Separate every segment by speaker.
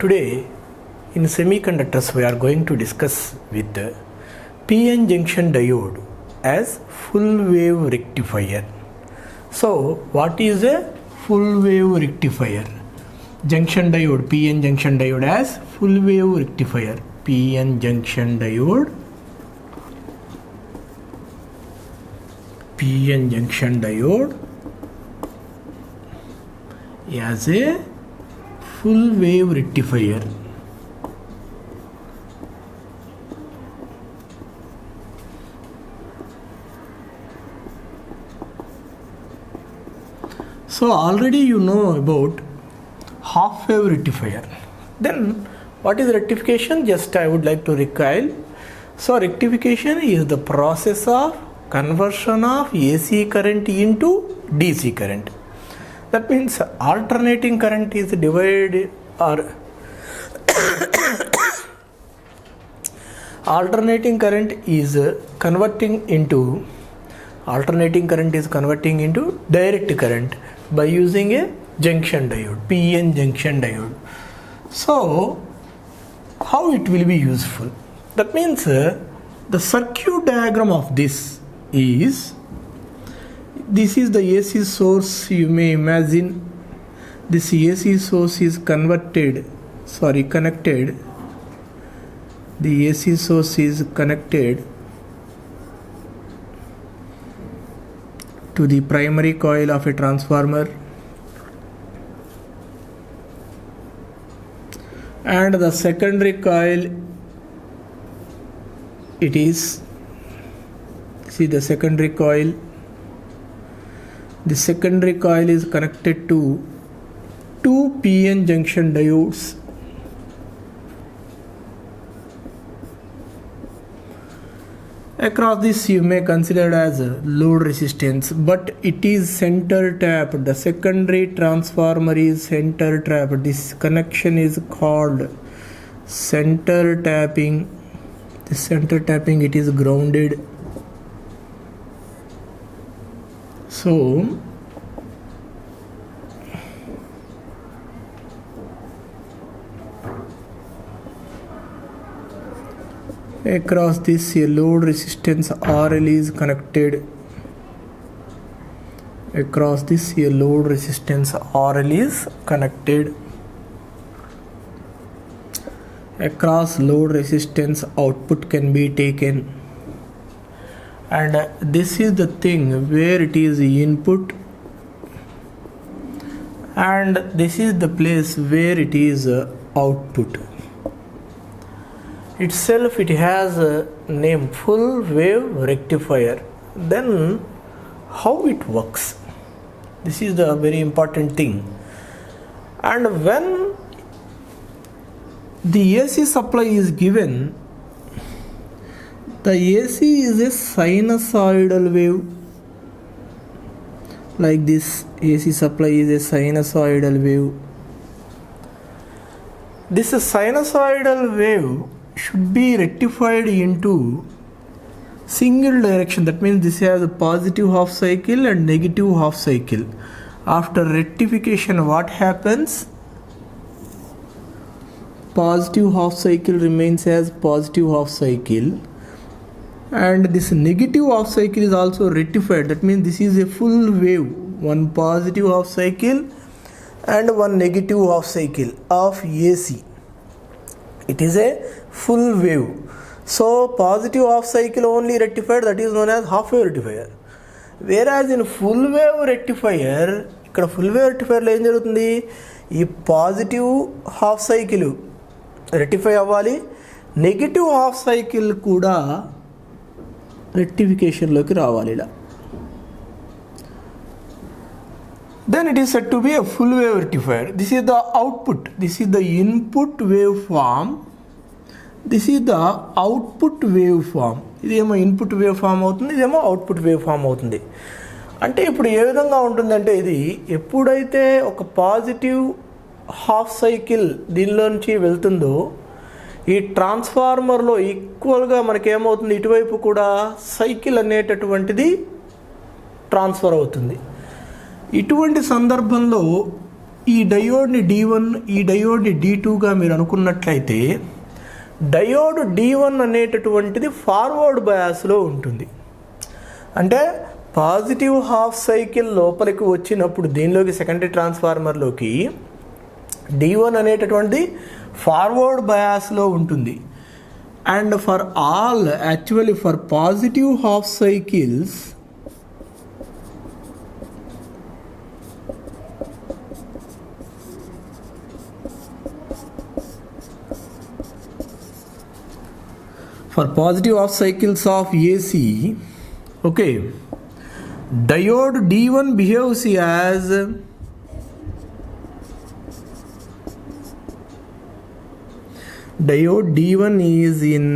Speaker 1: Today in semiconductors we are going to discuss with the PN junction diode as full wave rectifier. So what is a full wave rectifier? Junction diode, PN junction diode as full wave rectifier. PN junction diode, PN junction diode as a full wave rectifier. So already you know about half wave rectifier. Then what is rectification? Just I would like to recall. So rectification is the process of conversion of AC current into DC current. That means alternating current is divided or alternating current is converting into direct current by using a junction diode, PN junction diode. So how it will be useful? That means the circuit diagram of this is the AC source. You may imagine this AC source is connected. The AC source is connected to the primary coil of a transformer, and the secondary coil, the secondary coil is connected to two PN junction diodes. Across this you may consider as a load resistance, but it is center tapped. The secondary transformer is center tapped. This connection is called center tapping. The center tapping, it is grounded. So across this a load resistance RL is connected. Across this a load resistance RL is connected. Across load resistance output can be taken, and this is the thing where it is input, and this is the place where it is output. Itself it has a name, full wave rectifier. Then how it works? This is the very important thing. And when the AC supply is given, the AC is a sinusoidal wave. Like this, AC supply is a sinusoidal wave. This sinusoidal wave should be rectified into single direction. That means this has a positive half cycle and negative half cycle. After rectification, what happens? Positive half cycle remains as positive half cycle, and this negative half cycle is also rectified. That means this is a full wave, one positive half cycle and one negative half cycle of AC. It is a full wave. So positive half cycle only rectified, that is known as half wave rectifier. Whereas in full wave rectifier, ఇక్కడ full wave rectifier లో ఏం జరుగుతుంది? ఈ positive half cycle rectify అవ్వాలి, negative half cycle కూడా రెక్టిఫికేషన్లోకి రావాలి ఇలా. Then it is said to be a full wave rectifier. This is the output. This is the input waveform. This is the output waveform. ఇదేమో input wave form అవుతుంది, ఇదేమో output wave form అవుతుంది. అంటే ఇప్పుడు ఏ విధంగా ఉంటుందంటే, ఇది ఎప్పుడైతే ఒక పాజిటివ్ హాఫ్ సైకిల్ దీనిలోంచి వెళ్తుందో, ఈ ట్రాన్స్ఫార్మర్లో ఈక్వల్గా మనకేమవుతుంది, ఇటువైపు కూడా సైకిల్ అనేటటువంటిది ట్రాన్స్ఫర్ అవుతుంది. ఇటువంటి సందర్భంలో ఈ డయోడ్ని D1 ఈ డయోడ్ని D2గా మీరు అనుకున్నట్లయితే డయోడ్ D1 అనేటటువంటిది ఫార్వర్డ్ బయాస్లో ఉంటుంది. అంటే పాజిటివ్ హాఫ్ సైకిల్ లోపలికి వచ్చినప్పుడు దీనిలోకి సెకండరీ ట్రాన్స్ఫార్మర్లోకి D1 అనేటటువంటిది ఫార్వర్డ్ బయాస్లో ఉంటుంది. And for all actually for positive half cycles of AC, okay, diode D1 behaves as diode D1 is in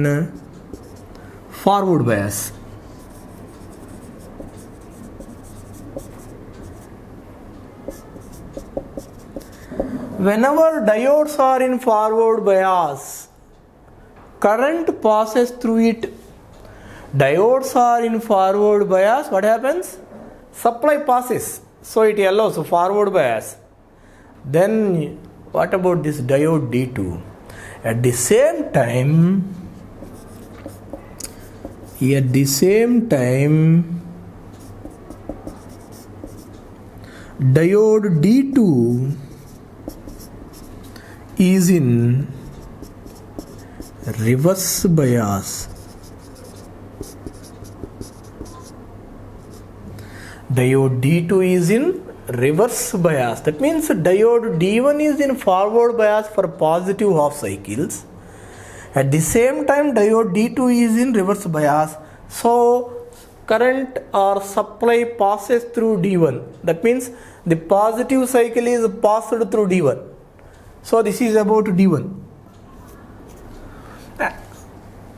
Speaker 1: forward bias. Whenever diodes are in forward bias, current passes through it. Diodes are in forward bias, what happens? Supply passes, so it allows forward bias. Then what about this diode D2? At the same time diode D2 is in reverse bias. Diode D2 is in reverse bias. That means diode D1 is in forward bias for positive half cycles. At the same time diode D2 is in reverse bias. So current or supply passes through D1. That means the positive cycle is passed through D1. So this is about D1.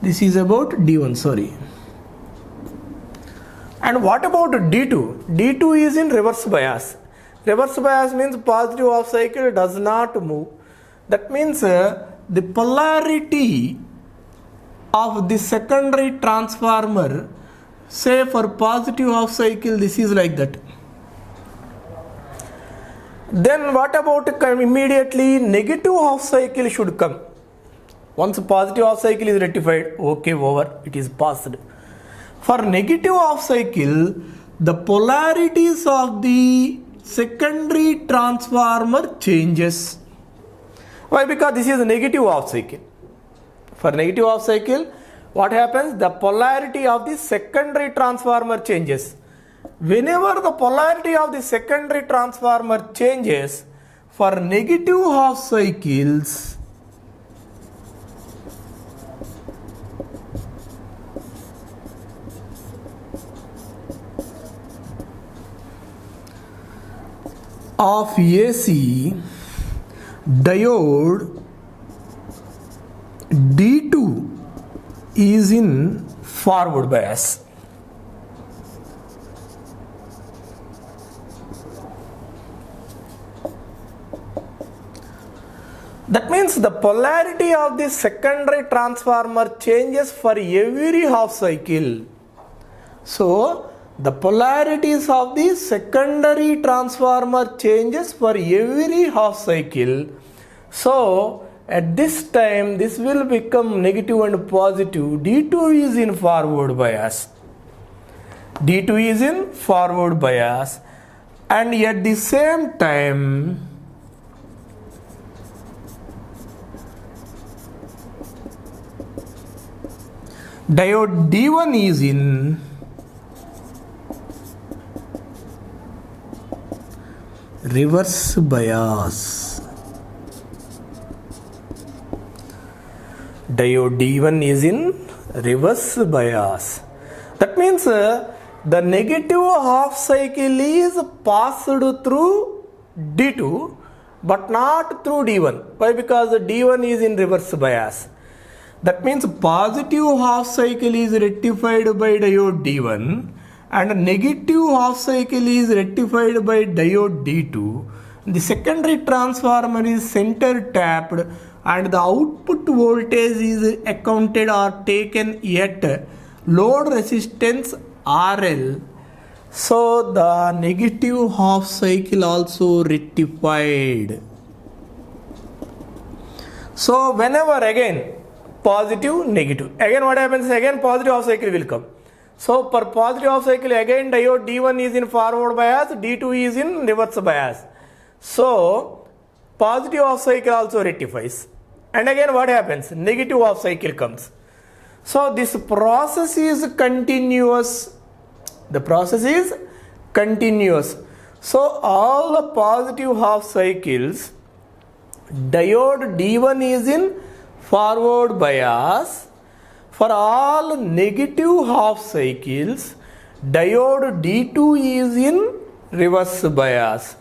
Speaker 1: This is about D1, sorry. And what about D2? D2 is in reverse bias. Reverse bias means positive half cycle does not move. That means the polarity of the secondary transformer, say for positive half cycle, this is like that. Then what about immediately negative half cycle should come. Once positive half cycle is rectified, okay, over, it is passed. For negative half cycle, the polarities of the secondary transformer changes. Why? Because this is a negative half cycle. For negative half cycle, what happens? The polarity of the secondary transformer changes. Whenever the polarity of the secondary transformer changes, for negative half cycles, of AC, diode D2 is in forward bias. That means the polarity of the secondary transformer changes for every half cycle. So the polarities of the secondary transformer changes for every half cycle. So at this time this will become negative and positive. D2 is in forward bias. D2 is in forward bias, and at the same time diode D1 is in reverse bias. Diode D1 is in reverse bias. That means the negative half cycle is passed through D2 but not through D1. Why? Because D1 is in reverse bias. That means positive half cycle is rectified by diode D1 and negative half cycle is rectified by diode D2. The secondary transformer is center tapped and the output voltage is accounted or taken at load resistance RL So the negative half cycle also rectified. So whenever again positive, negative, again what happens, again positive half cycle will come. So for positive half cycle again diode D1 is in forward bias, D2 is in reverse bias. So positive half cycle also rectifies. And again what happens, negative half cycle comes. So this process is continuous. The process is continuous. So all the positive half cycles, diode D1 is in forward bias. For all negative half cycles, diode D2 is in reverse bias.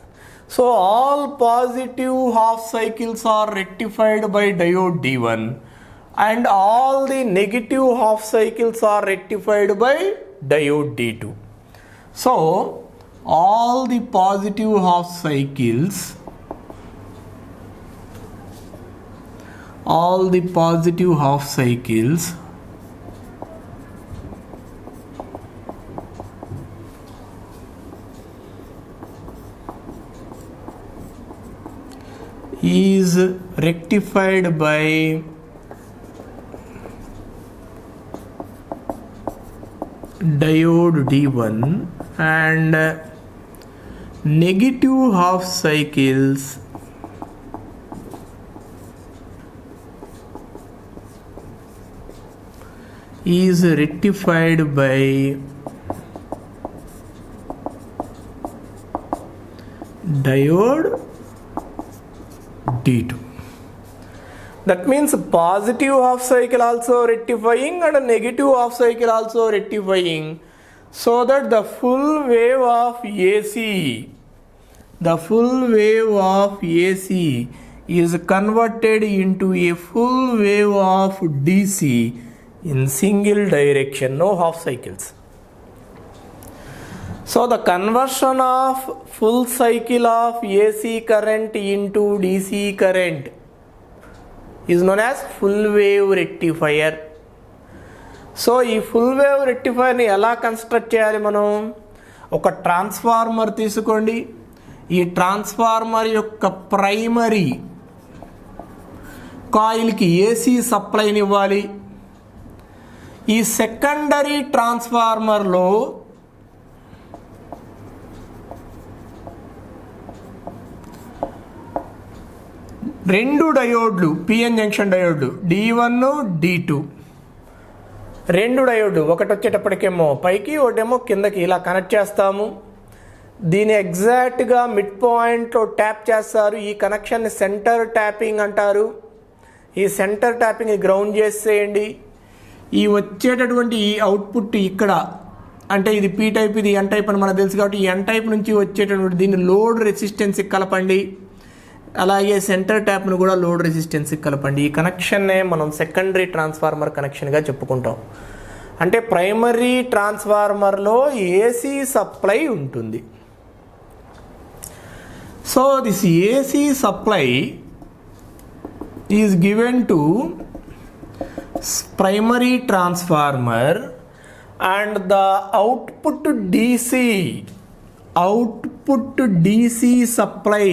Speaker 1: So all positive half cycles are rectified by diode D1 and all the negative half cycles are rectified by diode D2. So all the positive half cycles is rectified by diode D1 and negative half cycles is rectified by diode D2. That means positive half cycle also rectifying and negative half cycle also rectifying, so that the full wave of AC is converted into a full wave of DC in single direction, no half cycles. So the conversion of full cycle of AC current into DC current is known as full wave rectifier. So ఈ full wave రెక్టిఫైర్ని ఎలా construct చేయాలి మనం? ఒక transformer తీసుకోండి. ఈ transformer యొక్క primary కాయిల్కి AC సప్లైని ఇవ్వాలి. ఈ సెకండరీ ట్రాన్స్ఫార్మర్లో రెండు డయోడ్లు, పిఎన్ జంక్షన్ డయోడ్లు D1 D2, రెండు డయోడ్లు, ఒకటి వచ్చేటప్పటికేమో పైకి ఒకటేమో కిందకి ఇలా కనెక్ట్ చేస్తాము. దీని ఎగ్జాక్ట్గా మిడ్ పాయింట్లో ట్యాప్ చేస్తారు. ఈ కనెక్షన్ని సెంటర్ ట్యాపింగ్ అంటారు. ఈ సెంటర్ ట్యాపింగ్ గ్రౌండ్ చేసేయండి. ఈ వచ్చేటటువంటి ఈ అవుట్పుట్ ఇక్కడ, అంటే ఇది పీ టైప్, ఇది ఎన్ టైప్ అని మనకు తెలుసు కాబట్టి ఈ ఎన్ టైప్ నుంచి వచ్చేటటువంటి దీన్ని లోడ్ రెసిస్టెన్స్కి కలపండి. అలాగే సెంటర్ ట్యాప్ను కూడా లోడ్ రెసిస్టెన్స్కి కలపండి. ఈ కనెక్షన్నే మనం సెకండరీ ట్రాన్స్ఫార్మర్ కనెక్షన్గా చెప్పుకుంటాం. అంటే ప్రైమరీ ట్రాన్స్ఫార్మర్లో ఏసీ సప్లై ఉంటుంది. So this AC supply is given to primary transformer and the output DC supply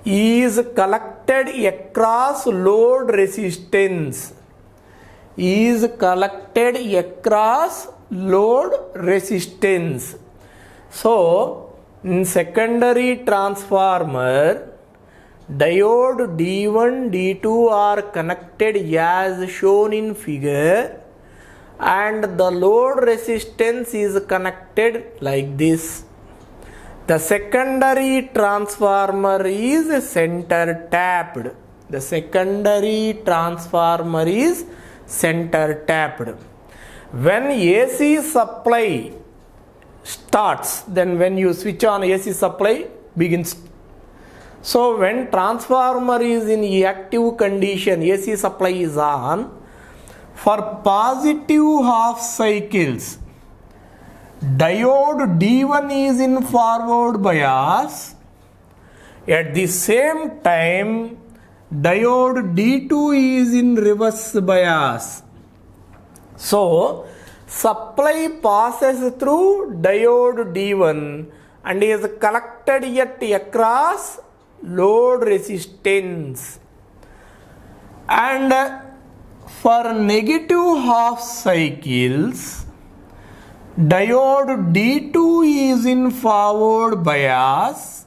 Speaker 1: is collected across load resistance. So in secondary transformer, diode D1 D2 are connected as shown in figure and the load resistance is connected like this. The secondary transformer is center tapped. When AC supply starts, then when you switch on AC supply begins. So when transformer is in active condition, AC supply is on, for positive half cycles, diode D1 is in forward bias. At the same time, diode D2 is in reverse bias. So supply passes through diode D1 and is collected yet across load resistance. And for negative half cycles, diode D2 is in forward bias.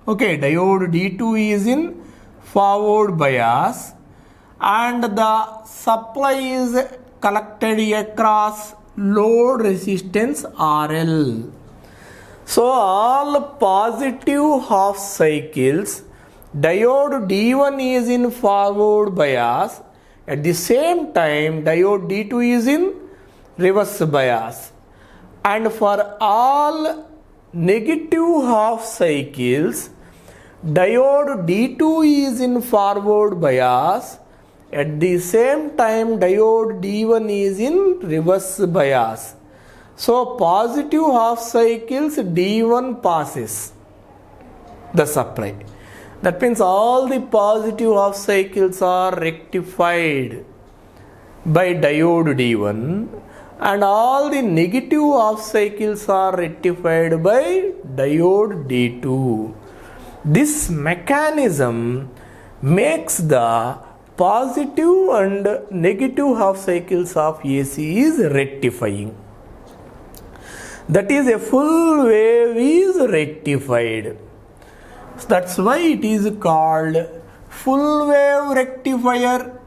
Speaker 1: Okay, diode D2 is in forward bias and the supply is collected across load resistance RL. So all positive half cycles, diode D1 is in forward bias. At the same time, diode D2 is in reverse bias. And for all negative half cycles, diode D2 is in forward bias. At the same time, diode D1 is in reverse bias. So positive half cycles D1 passes the supply. That means all the positive half cycles are rectified by diode D1 and all the negative half cycles are rectified by diode D2. This mechanism makes the positive and negative half cycles of AC is rectifying. That is, a full wave is rectified. So that's why it is called full wave rectifier.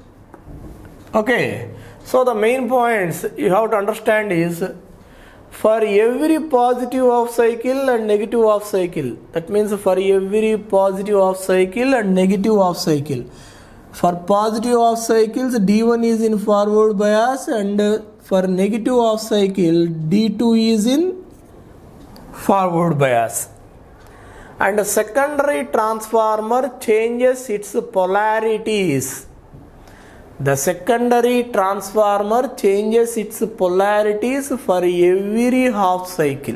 Speaker 1: Okay, so the main points you have to understand is, for every positive half cycle and negative half cycle, that means for every positive half cycle and negative half cycle, for positive half cycles D1 is in forward bias and for negative half cycle D2 is in forward bias. And a secondary transformer changes its polarities. The secondary transformer changes its polarities for every half cycle.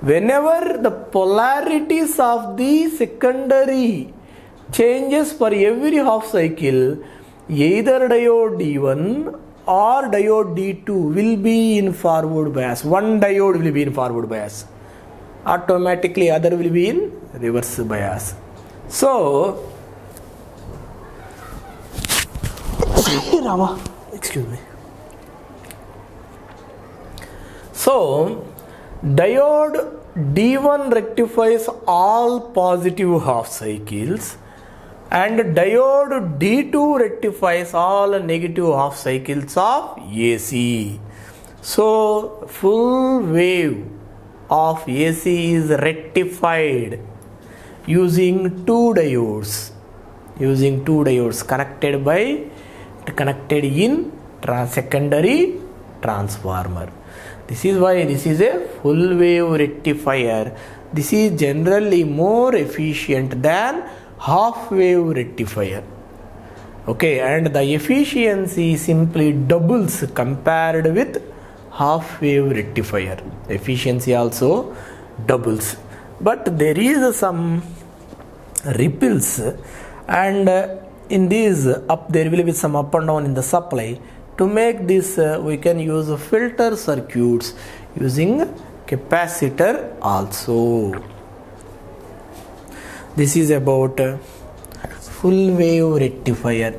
Speaker 1: Whenever the polarities of the secondary changes for every half cycle, either diode D1 or diode D2 will be in forward bias. One diode will be in forward bias. Automatically other will be in reverse bias. So excuse me. So diode D1 rectifies all positive half cycles and diode D2 rectifies all negative half cycles of AC. So full wave of AC is rectified using two diodes connected in secondary transformer. This is why this is a full wave rectifier. This is generally more efficient than half wave rectifier. Okay, and the efficiency simply doubles compared with half wave rectifier. Efficiency also doubles, but there is some ripples, and in these up there will be some up and down in the supply. To make this we can use filter circuits using capacitor also. This is about full wave rectifier.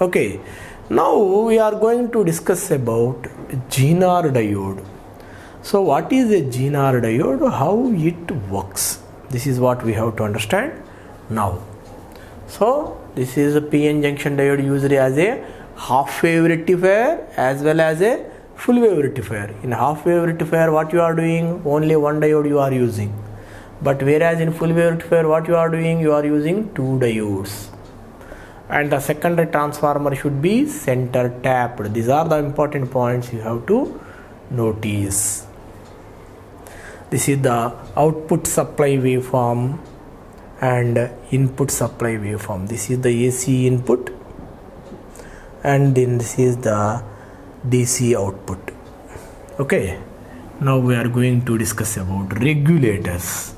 Speaker 1: Okay, now we are going to discuss about Zener diode. So what is a Zener diode? How it works? This is what we have to understand now. So this is a PN junction diode used as a half wave rectifier as well as a full wave rectifier. In half wave rectifier, what you are doing? Only one diode you are using. But whereas in full wave rectifier, what you are doing? You are using two diodes. And the secondary transformer should be center tapped. These are the important points you have to notice. This is the output supply waveform and input supply waveform. This is the AC input and then this is the DC output. Okay, now we are going to discuss about regulators.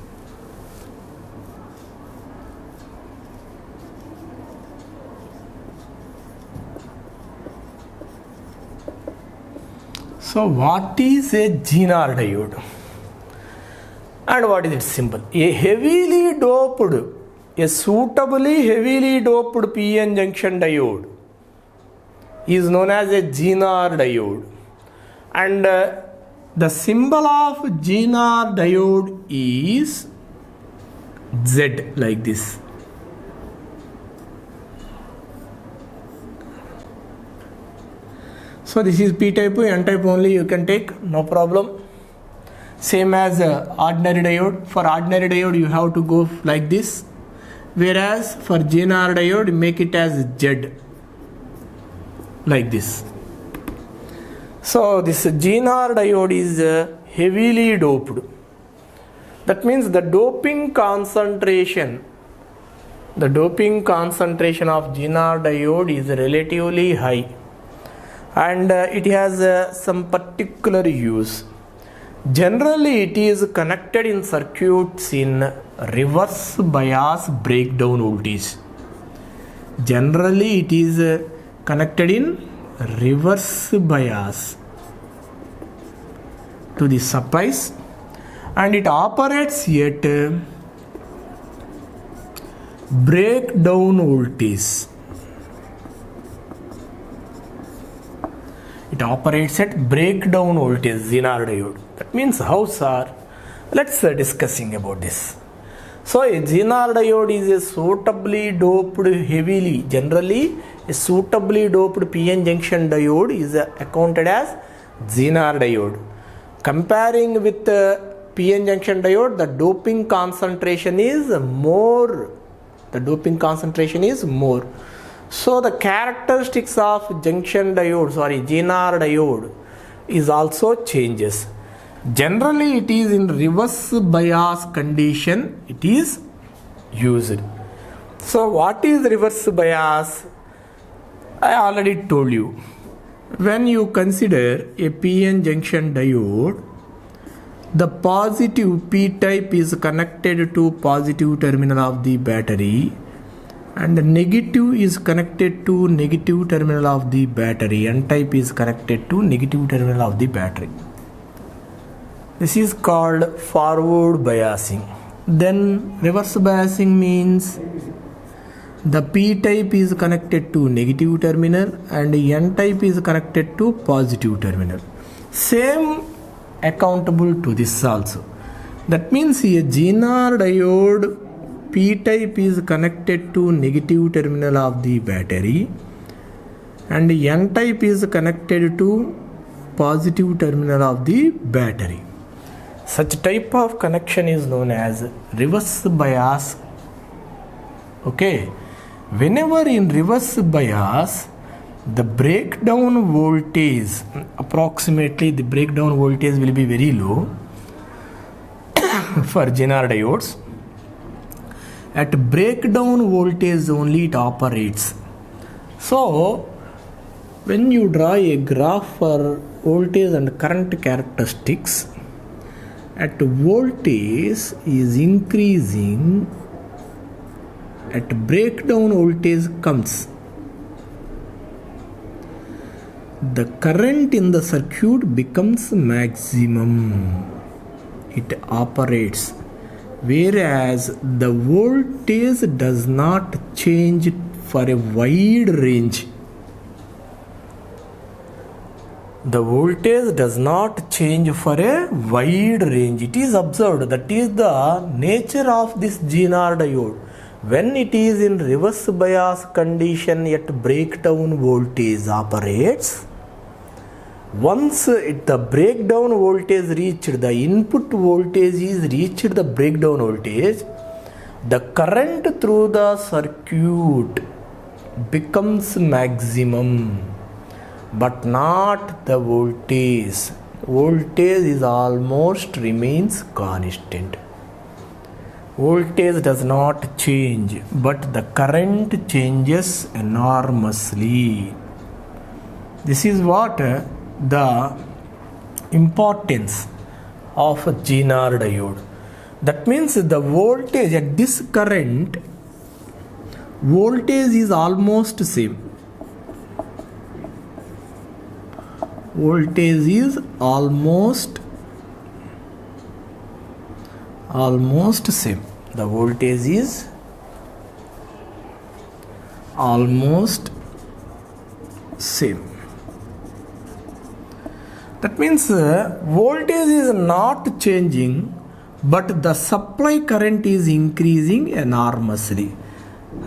Speaker 1: So what is a GNR diode and what is its symbol? A heavily doped, a suitably heavily doped PN junction diode is known as a GNR diode, and the symbol of GNR diode is Z, like this. So this is P type, N type only you can take, no problem. Same as ordinary diode. For ordinary diode you have to go like this, whereas for GNR diode make it as Z, like this. So this GNR diode is heavily doped. That means the doping concentration of GNR diode is relatively high, and it has some particular use. Generally it is connected in circuits in reverse bias breakdown voltage. Generally it is connected in reverse bias to the supplies, and it operates at breakdown voltage. It operates at breakdown voltage, GNR diode. That means how, sir? Let's discussing about this. So a GNR diode is a suitably doped heavily, generally a suitably doped PN junction diode is accounted as GNR diode. Comparing with PN junction diode, the doping concentration is more. So the characteristics of GNR diode is also changes. Generally it is in reverse bias condition it is used. So what is reverse bias? I already told you. When you consider a PN junction diode, the positive P type is connected to positive terminal of the battery, and the negative is connected to negative terminal of the battery. N type is connected to negative terminal of the battery. This is called forward biasing. Then reverse biasing means the P type is connected to negative terminal and N type is connected to positive terminal. Same accountable to this also. That means a GNR diode P type is connected to negative terminal of the battery and N type is connected to positive terminal of the battery. Such type of connection is known as reverse bias. Okay, whenever in reverse bias, the breakdown voltage, approximately the breakdown voltage will be very low for GNR diodes. At breakdown voltage only it operates. So when you draw a graph for voltage and current characteristics, at voltage is increasing, at breakdown voltage comes, the current in the circuit becomes maximum, it operates, whereas the voltage does not change for a wide range. The voltage does not change for a wide range. It is observed. That is the nature of this GNR diode. When it is in reverse bias condition at breakdown voltage operates, once the breakdown voltage reached, the input voltage is reached the breakdown voltage, the current through the circuit becomes maximum, but not the voltage. Voltage is almost remains constant. Voltage does not change, but the current changes enormously. This is what the importance of a GNR diode. That means the voltage at this current, voltage is almost same. voltage is almost same. The voltage is almost same. That means voltage is not changing, but the supply current is increasing enormously.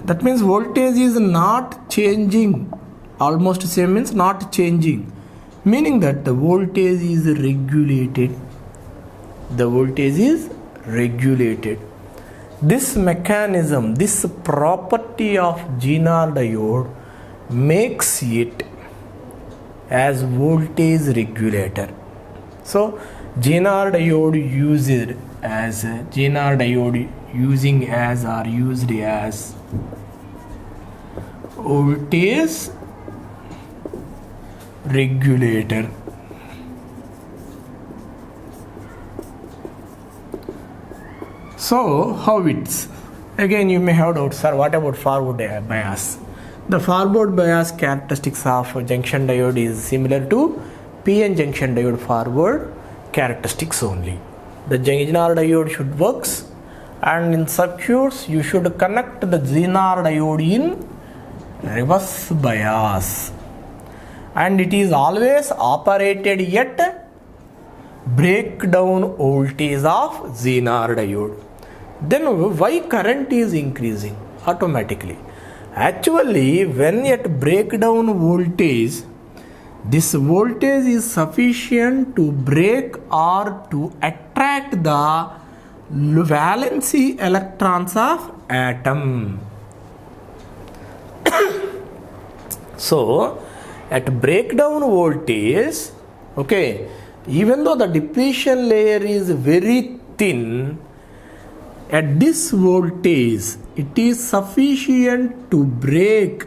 Speaker 1: That means voltage is not changing. Almost same means not changing, meaning that the voltage is regulated. The voltage is regulated. This mechanism, this property of Zener diode makes it as voltage regulator. So Zener diode used as voltage regulator. So how it's, again you may have doubts, sir, what about forward bias? The forward bias characteristics of junction diode is similar to PN junction diode forward characteristics only. The Zener diode should works, and in circuits you should connect the Zener diode in reverse bias, and it is always operated at breakdown voltage of Zener diode. Then why current is increasing automatically? Actually, when at breakdown voltage, this voltage is sufficient to break or to attract the valency electrons of atom. So at breakdown voltage, okay, even though the depletion layer is very thin, at this voltage it is sufficient to break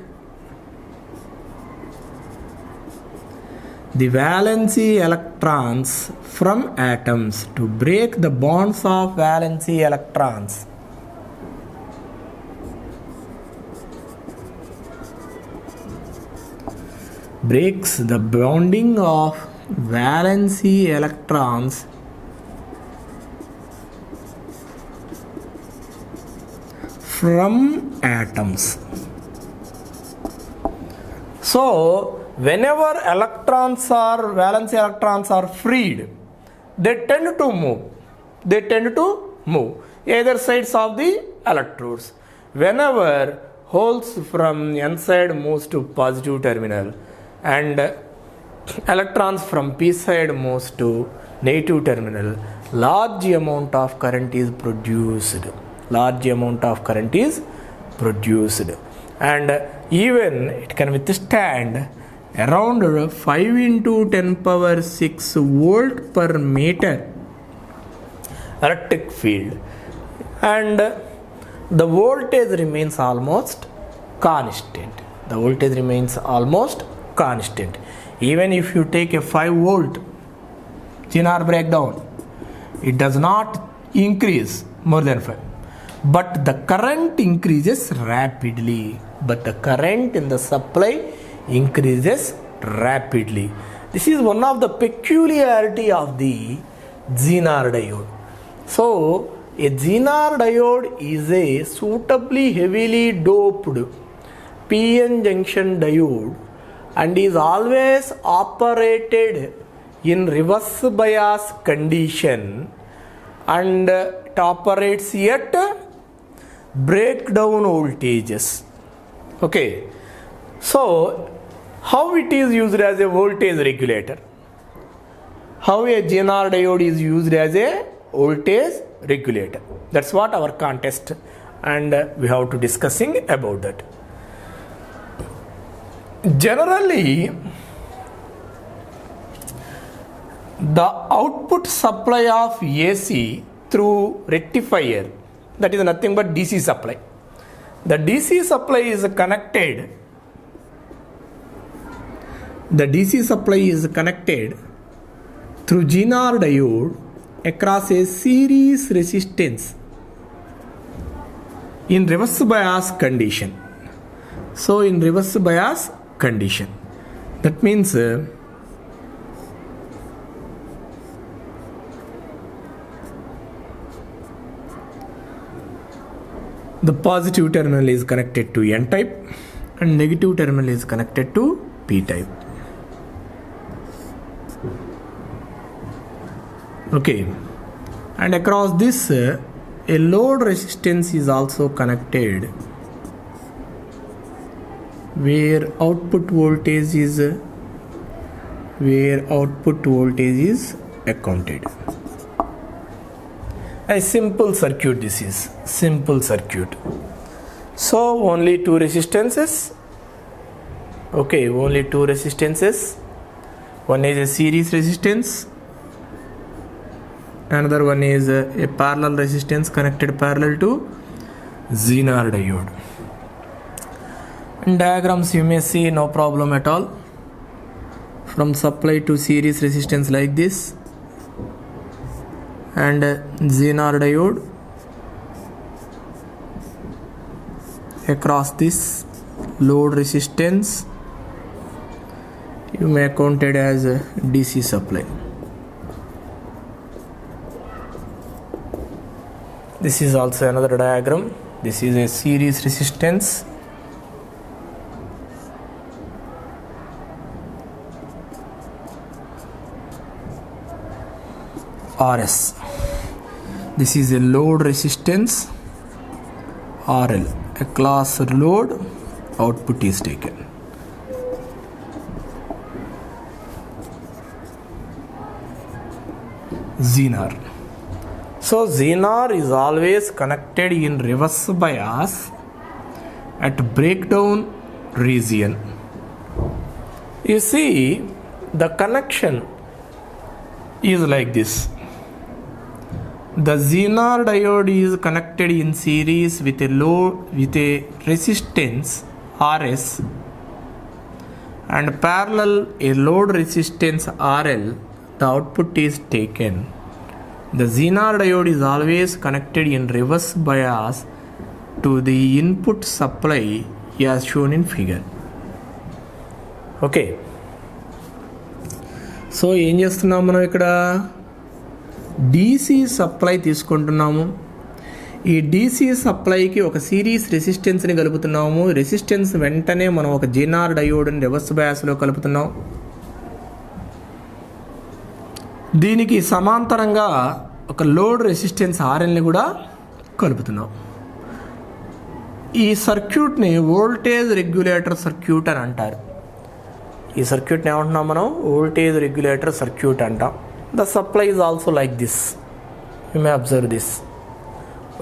Speaker 1: the valency electrons from atoms, to break the bonds of valency electrons. Breaks the bonding of valency electrons from atoms. So whenever valence electrons are freed, they tend to move either sides of the electrodes. Whenever holes from n side moves to positive terminal and electrons from p side moves to negative terminal, large amount of current is produced. And even it can withstand around 5 into 10 power 6 volt per meter electric field, and the voltage remains almost constant. Even if you take a 5 volt Zener breakdown, it does not increase more than 5, but the current increases rapidly. The current in the supply increases rapidly. This is one of the peculiarity of the Zener diode. So a Zener diode is a suitably heavily doped PN junction diode and is always operated in reverse bias condition, and it operates at breakdown voltages. Okay, so how it is used as a voltage regulator? How a Zener diode is used as a voltage regulator? That's what our contest, and we have to discussing about that. Generally, the output supply of AC through rectifier, that is nothing but DC supply. The DC supply is connected through Zener diode across a series resistance in reverse bias condition. So in reverse bias condition, that means The positive terminal is connected to N type and negative terminal is connected to P type. Okay, and across this a load resistance is also connected where output voltage is accounted. A simple circuit, this is simple circuit. So only two resistances. Okay, only two resistances. One is a series resistance, another one is a parallel resistance connected parallel to Zener diode. In diagrams you may see no problem at all. From supply to series resistance like this, and Zener diode across this load resistance you may count it as a DC supply. This is also another diagram. This is a series resistance. RS. This is a load resistance RL. A class load, output is taken. Zener. So Zener is always connected in reverse bias at breakdown region. You see the connection is like this. The Zener diode is connected in series with a resistance RS and parallel a load resistance RL. The output is taken. The Zener diode is always connected in reverse bias to the input supply as shown in figure. Okay. So ఏం చేస్తున్నాం మనం ఇక్కడ DC supply తీసుకుంటున్నాము. ఈ DC సప్లైకి ఒక series రెసిస్టెన్స్ని కలుపుతున్నాము. Resistance వెంటనే మనం ఒక Zener డయోడ్ని రివర్స్ బయాస్లో కలుపుతున్నాం. దీనికి సమాంతరంగా ఒక లోడ్ రెసిస్టెన్స్ RLని కూడా కలుపుతున్నాం. ఈ సర్క్యూట్ని వోల్టేజ్ రెగ్యులేటర్ సర్క్యూట్ అని అంటారు. ఈ సర్క్యూట్ని ఏమంటున్నాం మనం? వోల్టేజ్ రెగ్యులేటర్ సర్క్యూట్ అంటాం. The supply is also like this. You may observe this.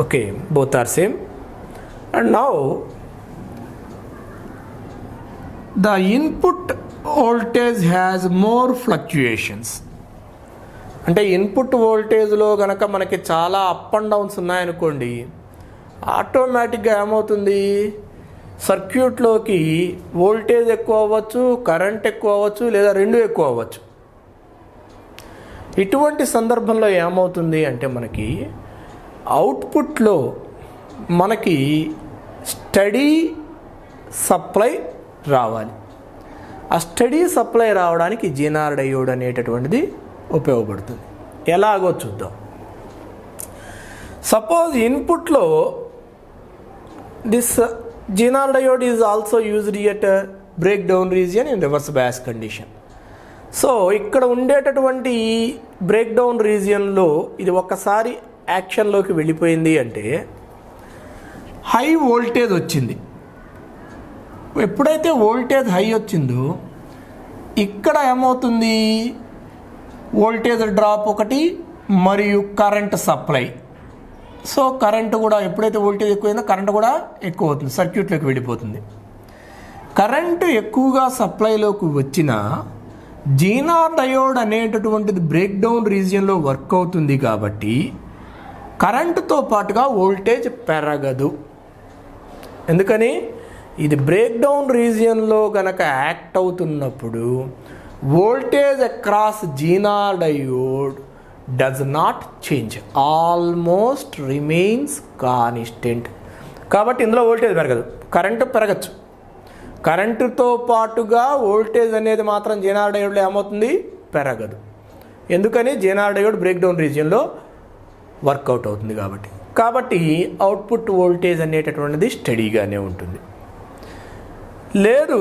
Speaker 1: Okay, both are same. And now the input voltage has more fluctuations. అంటే ఇన్పుట్ వోల్టేజ్లో కనుక మనకి చాలా అప్ అండ్ డౌన్స్ ఉన్నాయనుకోండి, ఆటోమేటిక్గా ఏమవుతుంది, సర్క్యూట్లోకి వోల్టేజ్ ఎక్కువ అవ్వచ్చు, కరెంట్ ఎక్కువ అవ్వచ్చు, లేదా రెండు ఎక్కువ అవ్వచ్చు. ఇటువంటి సందర్భంలో ఏమవుతుంది అంటే మనకి అవుట్పుట్లో మనకి స్టడీ సప్లై రావాలి. ఆ స్టడీ సప్లై రావడానికి Zener డయోడ్ అనేటటువంటిది ఉపయోగపడుతుంది. ఎలాగో చూద్దాం. సపోజ్ ఇన్పుట్లో this Zener diode is also used at a breakdown region in reverse bias condition. So ఇక్కడ ఉండేటటువంటి బ్రేక్డౌన్ రీజియన్లో ఇది ఒక్కసారి యాక్షన్లోకి వెళ్ళిపోయింది అంటే హై వోల్టేజ్ వచ్చింది. ఎప్పుడైతే వోల్టేజ్ హై వచ్చిందో ఇక్కడ ఏమవుతుంది, వోల్టేజ్ డ్రాప్ ఒకటి మరియు కరెంట్ సప్లై. సో కరెంటు కూడా ఎప్పుడైతే వోల్టేజ్ ఎక్కువైందో కరెంటు కూడా ఎక్కువ అవుతుంది, సర్క్యూట్లోకి వెళ్ళిపోతుంది. కరెంటు ఎక్కువగా సప్లైలోకి వచ్చిన Zener డయోడ్ అనేటటువంటిది బ్రేక్డౌన్ రీజియన్లో వర్క్ అవుతుంది కాబట్టి కరెంటుతో పాటుగా వోల్టేజ్ పెరగదు. ఎందుకని? ఇది బ్రేక్డౌన్ రీజియన్లో కనుక యాక్ట్ అవుతున్నప్పుడు voltage across Zener diode does not change, almost remains constant. కాబట్టి ఇందులో వోల్టేజ్ పెరగదు, కరెంటు పెరగచ్చు. కరెంటుతో పాటుగా వోల్టేజ్ అనేది మాత్రం Zener డయోడ్లో ఏమవుతుంది, పెరగదు. ఎందుకని? Zener డయోడ్ బ్రేక్డౌన్ రీజియన్లో వర్కౌట్ అవుతుంది కాబట్టి. కాబట్టి అవుట్పుట్ వోల్టేజ్ అనేటటువంటిది స్టడీగానే ఉంటుంది. లేదు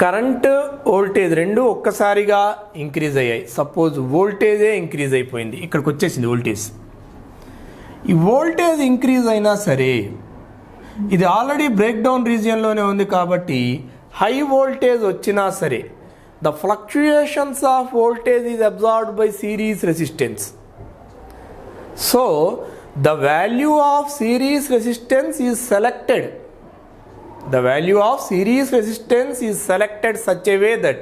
Speaker 1: కరెంట్ వోల్టేజ్ రెండు ఒక్కసారిగా ఇంక్రీజ్ అయ్యాయి, సపోజ్ వోల్టేజే ఇంక్రీజ్ అయిపోయింది, ఇక్కడికి వచ్చేసింది వోల్టేజ్. ఈ వోల్టేజ్ ఇంక్రీజ్ అయినా సరే ఇది ఆల్రెడీ బ్రేక్ డౌన్ రీజియన్లోనే ఉంది కాబట్టి హై వోల్టేజ్ వచ్చినా సరే the fluctuations of voltage is absorbed by series resistance. So the value of series resistance is selected. The value of series resistance is selected such a way that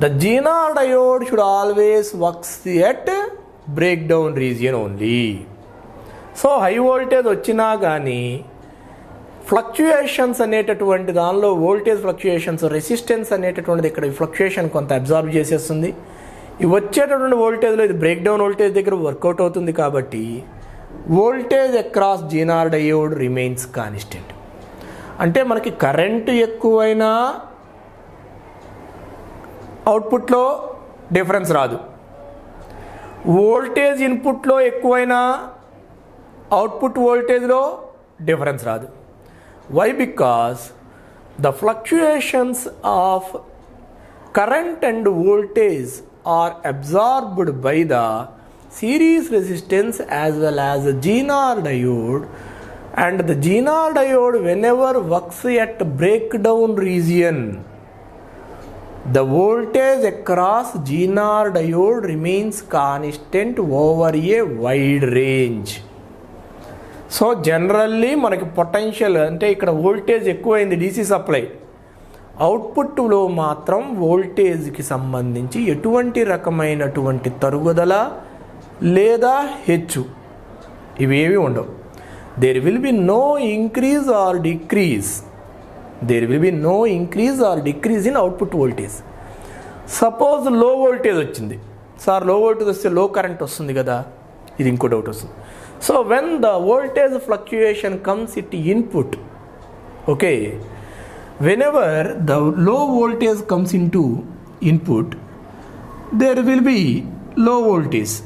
Speaker 1: the Zener diode should always works at breakdown region only. So high voltage వచ్చినా కానీ fluctuations అనేటటువంటి దానిలో voltage fluctuations, resistance అనేటటువంటిది ఇక్కడ fluctuation కొంత absorb చేసేస్తుంది. ఈ వచ్చేటటువంటి వోల్టేజ్లో ఇది బ్రేక్ డౌన్ వోల్టేజ్ దగ్గర వర్కౌట్ అవుతుంది కాబట్టి voltage across Zener diode remains constant. అంటే మనకి కరెంటు ఎక్కువైనా అవుట్పుట్లో డిఫరెన్స్ రాదు, వోల్టేజ్ ఇన్పుట్లో ఎక్కువైనా అవుట్పుట్ వోల్టేజ్లో డిఫరెన్స్ రాదు. Why? Because the fluctuations of current and voltage are absorbed by the series resistance as well as the Zener diode, and the Zener diode whenever works at breakdown region the voltage across Zener diode remains constant over a wide range. So generally మనకి potential అంటే ఇక్కడ voltage ఎక్కువైంది DC supply, అవుట్పుట్లో మాత్రం వోల్టేజ్కి సంబంధించి ఎటువంటి రకమైనటువంటి తరుగుదల లేదా హెచ్చు ఇవేవి ఉండవు. There will be no increase or decrease, there will be no increase or decrease in output voltage. Suppose low voltage వచ్చింది సార్, లో వోల్టేజ్ వస్తే లో కరెంట్ వస్తుంది కదా, ఇది ఇంకో డౌట్ వస్తుంది. So when the voltage fluctuation comes it input, okay, whenever the low voltage comes into input there will be low voltage.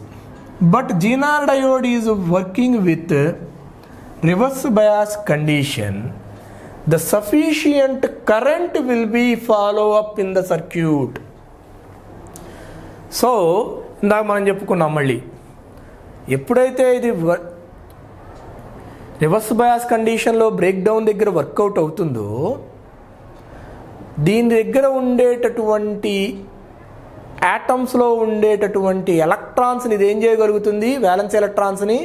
Speaker 1: But Zener diode is working with reverse bias condition. The sufficient current will be follow up in the circuit. So ఇందాక మనం చెప్పుకున్నాం, మళ్ళీ ఎప్పుడైతే ఇది reverse bias కండిషన్లో break down దగ్గర work out అవుతుందో దీని దగ్గర ఉండేటటువంటి యాటమ్స్లో ఉండేటటువంటి ఎలక్ట్రాన్స్ని ఇది ఏం చేయగలుగుతుంది, వ్యాలెన్స్ ఎలక్ట్రాన్స్ని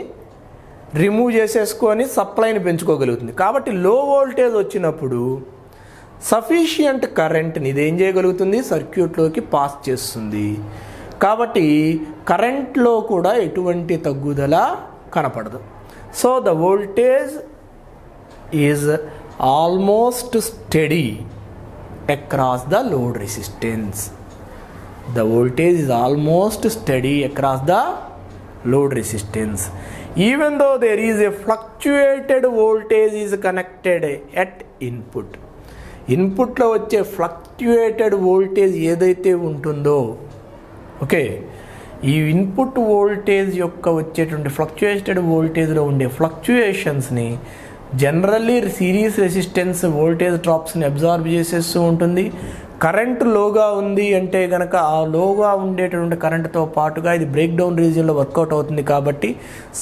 Speaker 1: రిమూవ్ చేసేసుకొని సప్లైని పెంచుకోగలుగుతుంది. కాబట్టి లో వోల్టేజ్ వచ్చినప్పుడు సఫిషియంట్ కరెంట్ని ఇది ఏం చేయగలుగుతుంది, సర్క్యూట్లోకి పాస్ చేస్తుంది. కాబట్టి కరెంట్లో కూడా ఎటువంటి తగ్గుదల కనపడదు. So the voltage is almost study across the load resistance. The voltage is almost steady across the load resistance. Even though there is a fluctuated voltage is connected at input. ఇన్పుట్లో వచ్చే fluctuated voltage ఏదైతే ఉంటుందో, okay, ఈ input voltage యొక్క వచ్చేటువంటి fluctuated వోల్టేజ్లో ఉండే ఫ్లక్చుయేషన్స్ని జనరల్లీ సిరీస్ రెసిస్టెన్స్ వోల్టేజ్ డ్రాప్స్ని అబ్జార్బ్ చేసేస్తూ ఉంటుంది. కరెంట్ లోగా ఉంది అంటే కనుక ఆ లోగా ఉండేటటువంటి కరెంట్తో పాటుగా ఇది బ్రేక్ డౌన్ రీజియన్లో వర్కౌట్ అవుతుంది కాబట్టి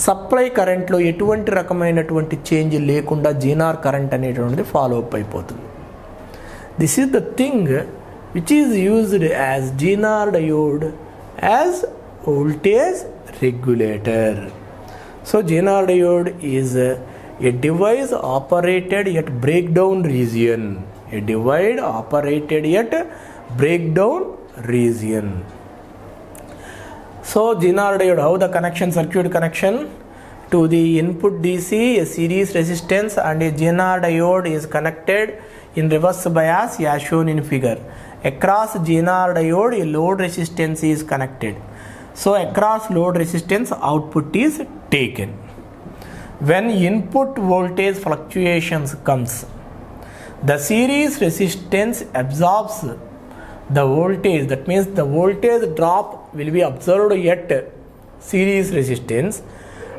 Speaker 1: సప్లై కరెంట్లో ఎటువంటి రకమైనటువంటి చేంజ్ లేకుండా జీనార్ కరెంట్ అనేటువంటిది ఫాలో అప్ అయిపోతుంది. This is the thing which is used as Zener diode as voltage regulator. So Zener diode is a device operated at breakdown region, a device operated at breakdown region. So Zener diode, how the connection, circuit connection to the input DC, a series resistance and a Zener diode is connected in reverse bias as shown in figure. Across Zener diode a load resistance is connected. So across load resistance output is taken. When input voltage fluctuations comes, the series resistance absorbs the voltage. That means the voltage drop will be observed at series resistance,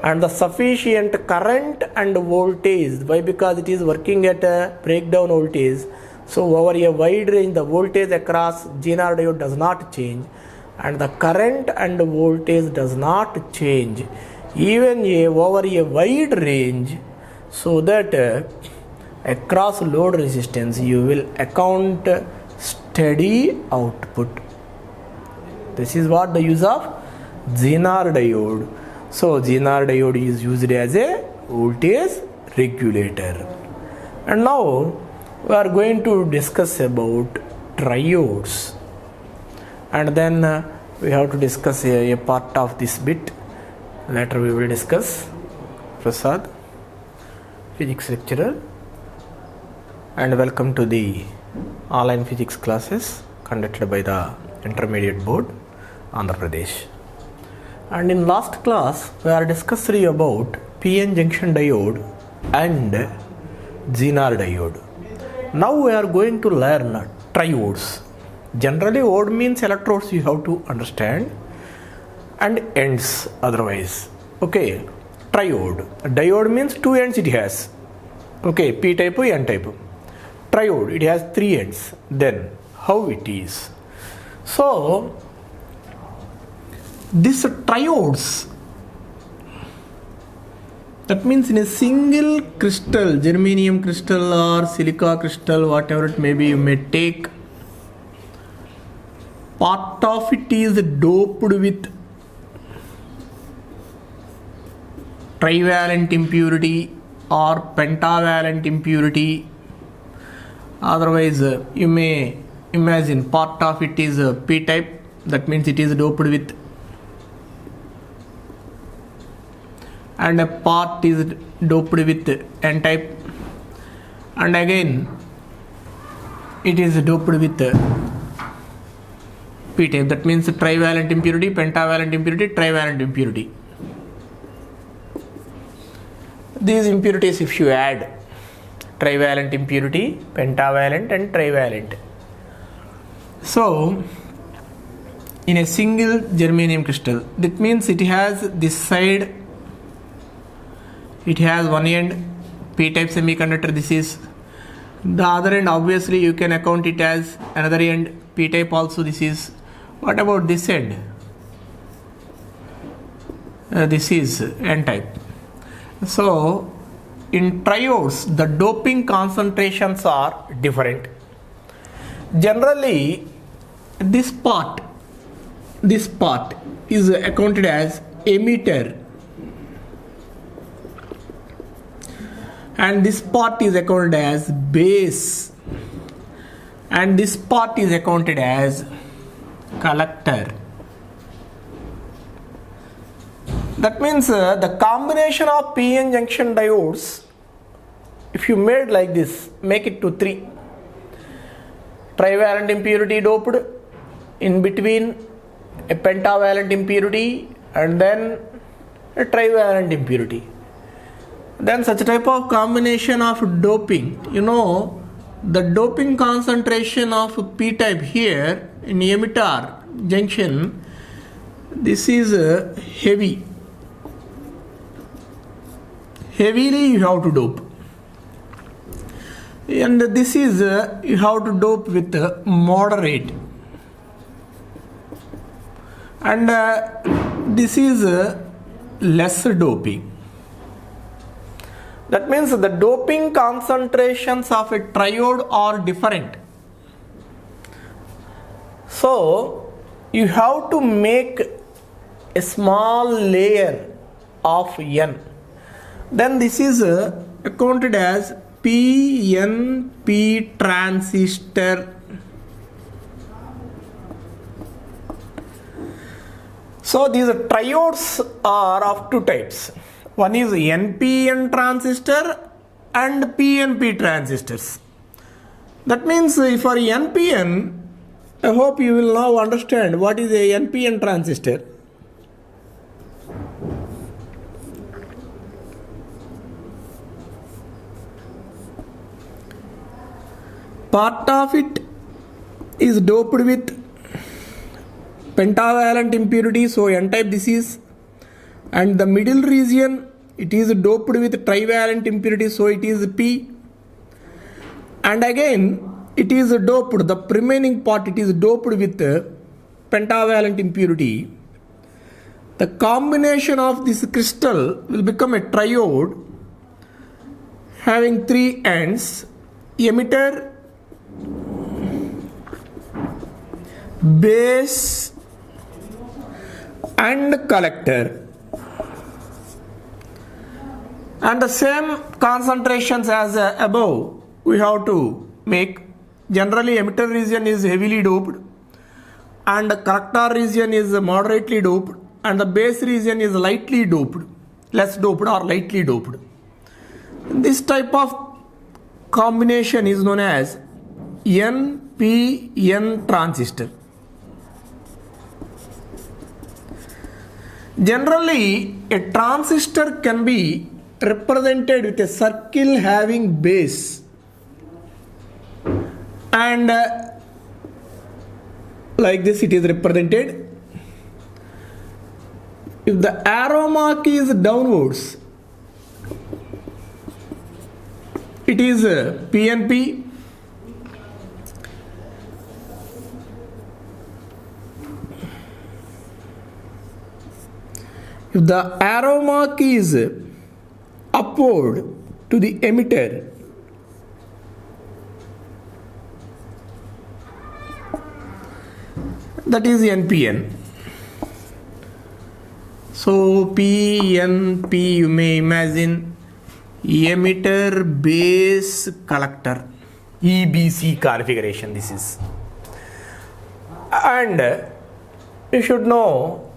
Speaker 1: and the sufficient current and voltage. Why? Because it is working at a breakdown voltage. So over a wide range, the voltage across GNR diode does not change, and the current and voltage does not change even over a wide range, so that across load resistance you will account steady output. This is what the use of Zener diode. So Zener diode is used as a voltage regulator. And now we are going to discuss about triodes, and then we have to discuss a part of this bit. Later we will discuss. Prasad, physics lecturer, and welcome to the online physics classes conducted by the Intermediate Board, Andhra Pradesh. And in last class we are discussing about PN junction diode and Zener diode. Now we are going to learn triodes. Generally, ode means electrodes, you have to understand, and ends otherwise. Okay, triode. Diode means two ends it has. Okay, P type, N type. Triode, it has three ends. Then how it is? So this triodes, that means in a single crystal, germanium crystal or silica crystal, whatever it may be, you may take, part of it is doped with trivalent impurity or pentavalent impurity. Otherwise, you may imagine part of it is P type, that means it is doped with, and a part is doped with N type, and again it is doped with P type, that means trivalent impurity, pentavalent impurity, trivalent impurity. These impurities, if you add, trivalent impurity, pentavalent and trivalent. So in a single germanium crystal, that means it has this side, it has one end P type semiconductor, this is the other end. Obviously you can account it as another end P type also, this is. What about this end? This is N type. So in triodes the doping concentrations are different. Generally this part is accounted as emitter, and this part is accounted as base, and this part is accounted as collector. That means the combination of PN junction diodes, if you made like this, make it to 3. Trivalent impurity doped, in between a pentavalent impurity, and then a trivalent impurity. Then such type of combination of doping, you know, the doping concentration of P type here in emitter junction, this is heavily you have to dope, and this is you have to dope with moderate, and this is less doping. That means the doping concentrations of a triode are different. So you have to make a small layer of N. Then this is accounted as PNP transistor. So these triodes are of two types. One is NPN transistor and PNP transistors. That means for NPN, I hope you will now understand what is a NPN transistor. Part of it is doped with pentavalent impurity, so N type this is, and the middle region, it is doped with trivalent impurity, so it is P, and again it is doped, the remaining part, it is doped with pentavalent impurity. The combination of this crystal will become a triode having three ends: emitter, base and collector, and the same concentrations as above we have to make. Generally emitter region is heavily doped and the collector region is moderately doped and the base region is lightly doped, less doped or lightly doped. This type of combination is known as NPN transistor. Generally a transistor can be represented with a circle having base, and like this it is represented. If the arrow mark is downwards, it is PNP. If the arrow mark is upward to the emitter, that is NPN. So PNP, you may imagine emitter, base, collector, EBC configuration this is. And you should know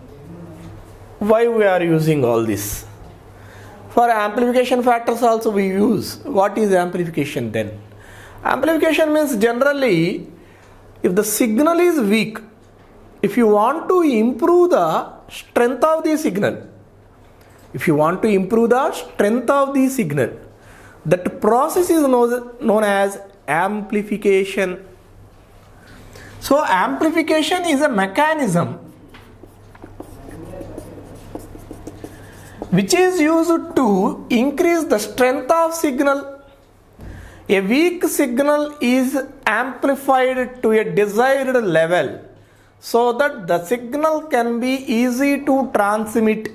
Speaker 1: why we are using all this. For amplification factors also we use. What is amplification then? Amplification means generally if the signal is weak, if you want to improve the strength of the signal, that process is known as amplification. So amplification is a mechanism which is used to increase the strength of signal. A weak signal is amplified to a desired level so that the signal can be easy to transmit.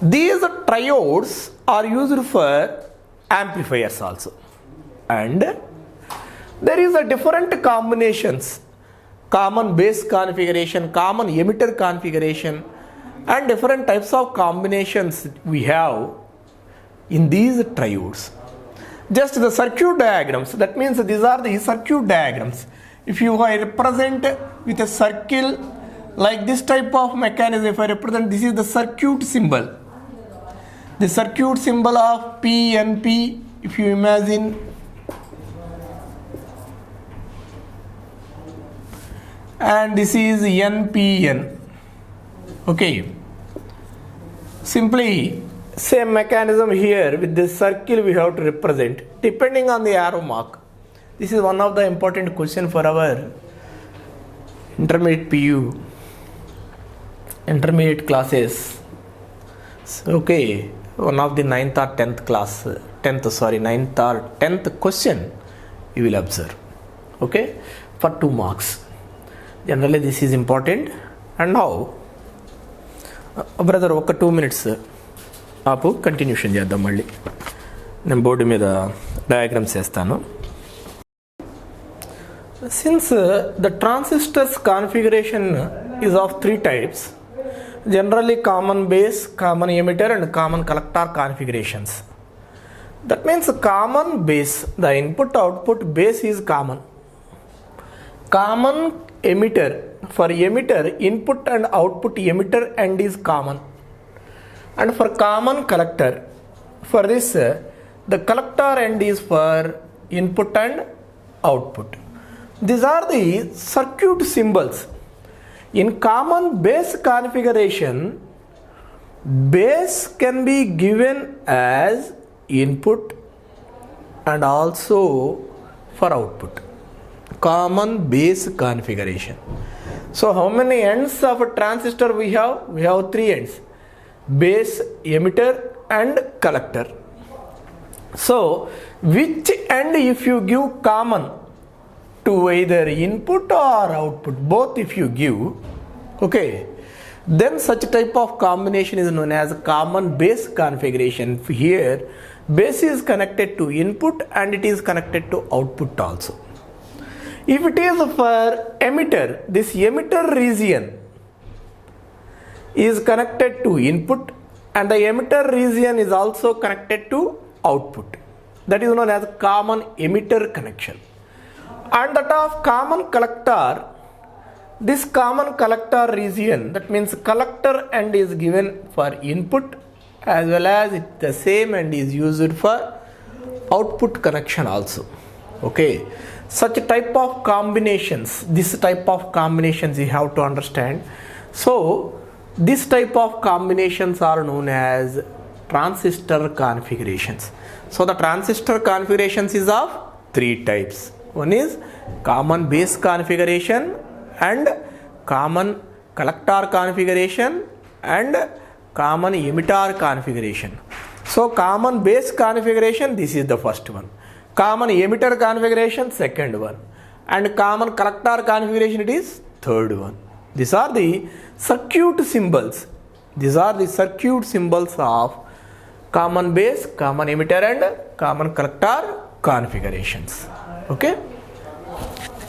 Speaker 1: These triodes are used for amplifiers also, and there is a different combinations: common base configuration, common emitter configuration, and different types of combinations we have in these triodes. Just the circuit diagrams, that means these are the circuit diagrams. If you represent with a circle like this type of mechanism, if I represent, this is the circuit symbol. The circuit symbol of PNP, if you imagine, and this is NPN. Okay. Simply same mechanism here with this circle we have to represent depending on the arrow mark. This is one of the important question for our intermediate PU, intermediate classes. So, okay, one of the 9th or 10th class, 9th or 10th question you will observe. Okay, for 2 marks. Generally this is important. And now, brother, ఒక 2 minutes ఆపు, continuation చేద్దాం. మళ్ళీ నేను board మీద diagrams వేస్తాను. Since the transistors configuration is of 3 types, generally common base, common emitter and common collector configurations. That means common base, the input output base is common. Common emitter, for emitter input and output emitter end is common. And for common collector, for this the collector end is for input and output. These are the circuit symbols. In common base configuration, base can be given as input and also for output. Common base configuration. So how many ends of a transistor we have? We have 3 ends. base, emitter and collector. So which end if you give common to either input or output, both if you give, okay, then such type of combination is known as common base configuration. Here base is connected to input and it is connected to output also. If it is for emitter, this emitter region is connected to input and the emitter region is also connected to output. That is known as common emitter connection. And that of common collector, this common collector region, that means collector end is given for input as well as the same end is used for output connection also. Okay, such type of combinations, this type of combinations you have to understand. So this type of combinations are known as transistor configurations. So the transistor configurations is of three types. One is common base configuration and common collector configuration and common emitter configuration. So common base configuration, this is the first one. Common emitter configuration, second one. And common collector configuration, it is third one. These are the circuit symbols. These are the circuit symbols of common base, common emitter and common collector configurations. Okay.